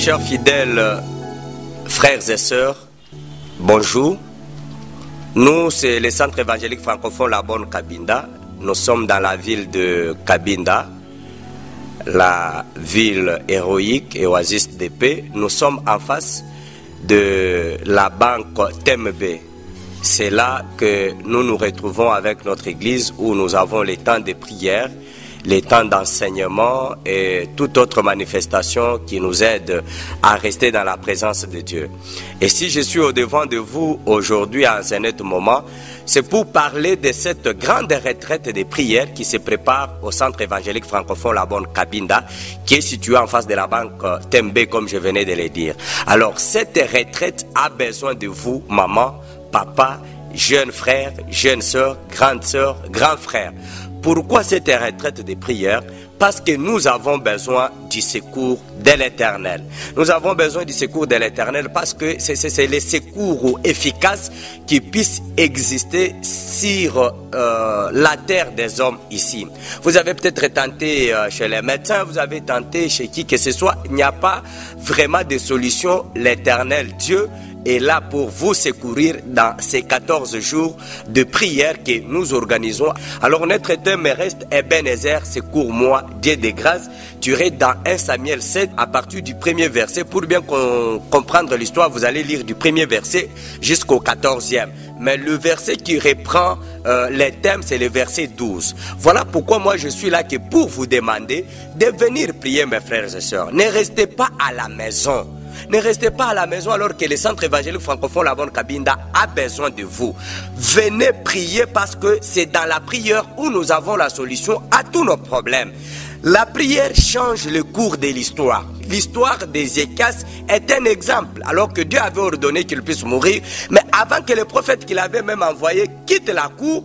Chers fidèles frères et sœurs, bonjour. Nous, c'est le centre évangélique francophone La Bonne Cabinda. Nous sommes dans la ville de Cabinda, la ville héroïque et oasis de paix. Nous sommes en face de la banque TMB. C'est là que nous nous retrouvons avec notre église où nous avons les temps de prière, les temps d'enseignement et toute autre manifestation qui nous aide à rester dans la présence de Dieu. Et si je suis au devant de vous aujourd'hui en ce net moment, c'est pour parler de cette grande retraite de prière qui se prépare au centre évangélique francophone La Bonne Cabinda, qui est situé en face de la banque TMB, comme je venais de le dire. Alors, cette retraite a besoin de vous, maman, papa, jeunes frères, jeunes sœurs, grands frères. Pourquoi cette retraite de prière? Parce que nous avons besoin du secours de l'Éternel. Nous avons besoin du secours de l'Éternel parce que c'est le secours efficace qui puisse exister sur la terre des hommes ici. Vous avez peut-être tenté chez les médecins, vous avez tenté chez qui que ce soit. Il n'y a pas vraiment de solution. L'Éternel Dieu est là pour vous secourir dans ces 14 jours de prière que nous organisons. Alors notre thème reste Ebenezer, secours-moi, Dieu de grâce. Tu irais dans 1 Samuel 7 à partir du premier verset. Pour bien comprendre l'histoire, vous allez lire du premier verset jusqu'au 14e. Mais le verset qui reprend les thèmes, c'est le verset 12. Voilà pourquoi moi je suis là que pour vous demander de venir prier, mes frères et sœurs. Ne restez pas à la maison. Ne restez pas à la maison alors que le centre évangélique francophone La Bonne Cabinda a besoin de vous. Venez prier parce que c'est dans la prière où nous avons la solution à tous nos problèmes. La prière change le cours de l'histoire. L'histoire d'Ézéchias est un exemple. Alors que Dieu avait ordonné qu'il puisse mourir, mais avant que le prophète qu'il avait même envoyé quitte la cour,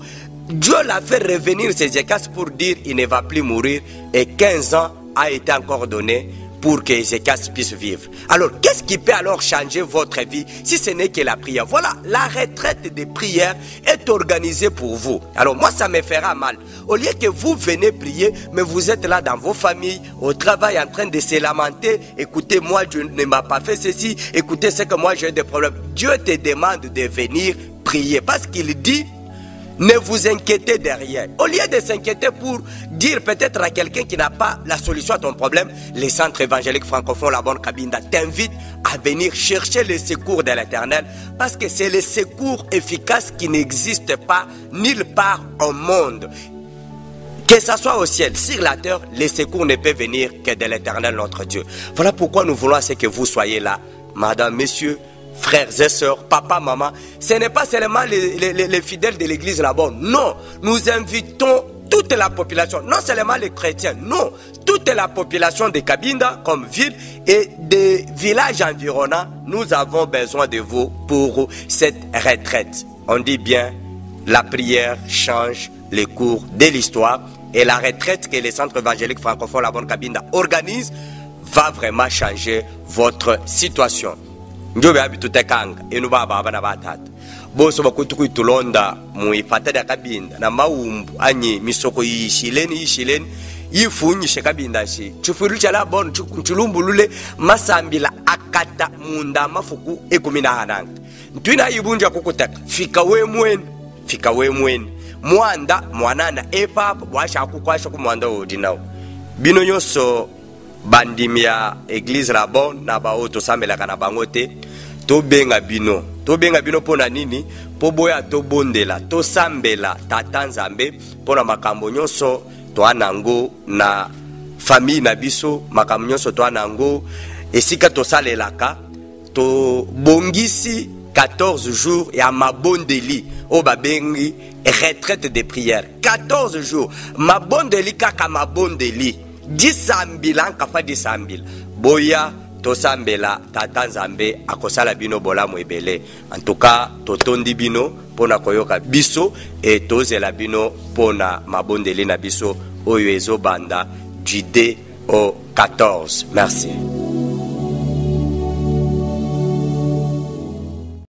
Dieu l'a fait revenir Ézéchias pour dire il ne va plus mourir. Et 15 ans a été encore donné pour que Ézéchias puisse vivre. Alors, qu'est-ce qui peut alors changer votre vie si ce n'est que la prière? Voilà, la retraite de prière est organisée pour vous. Alors, moi, ça me fera mal. Au lieu que vous venez prier, mais vous êtes là dans vos familles, au travail, en train de se lamenter. Écoutez, moi, Dieu ne m'a pas fait ceci. Écoutez, c'est que moi, j'ai des problèmes. Dieu te demande de venir prier parce qu'il dit: ne vous inquiétez de rien. Au lieu de s'inquiéter pour dire peut-être à quelqu'un qui n'a pas la solution à ton problème, le centre évangélique francophone La Bonne Cabinda t'invite à venir chercher le secours de l'Éternel parce que c'est le secours efficace qui n'existe pas nulle part au monde. Que ce soit au ciel, sur la terre, le secours ne peut venir que de l'Éternel notre Dieu. Voilà pourquoi nous voulons que vous soyez là, madame, messieurs, frères et sœurs, papa, maman. Ce n'est pas seulement les fidèles de l'église La Bonne. Non, nous invitons toute la population, non seulement les chrétiens, non, toute la population de Cabinda comme ville et des villages environnants. Nous avons besoin de vous pour cette retraite. On dit bien, la prière change le cours de l'histoire et la retraite que le centre évangélique francophone La Bonne Cabinda organise va vraiment changer votre situation. Njobe abitutekanga enuba baba na batata boso bakutuku itulonda muifata da Cabinda na maumbu anyi misoko yishileni yifunyishe Cabinda shi chufuru cha La Bonne chulumbulule masambila akata munda mafuku 10 ntwina yibunja kukutaka fika we mweni mwanda mwanana epapa bwasha kukwasha kumwanda odinawo bino nyonso bandimia église La Bonne na baoto sambelaka na bangote to benga bino pona nini po boya to bondela to sambela tata Nzambe pona makambo nyonso to anango na famille na biso makambo nyonso to anango esika to salelaka to bongisi 14 jours ya mabondeli o babengi retraite de prière 14 jours mabondeli kaka mabondeli 10 000 kafa 10 000 boya tosambela tata Nzambe akosala bino bolamu ebele. En tout cas totondi bino pona koyoka biso et tozela bino pona mabondeli na biso oyo ezobanda du 2 au 14. Merci.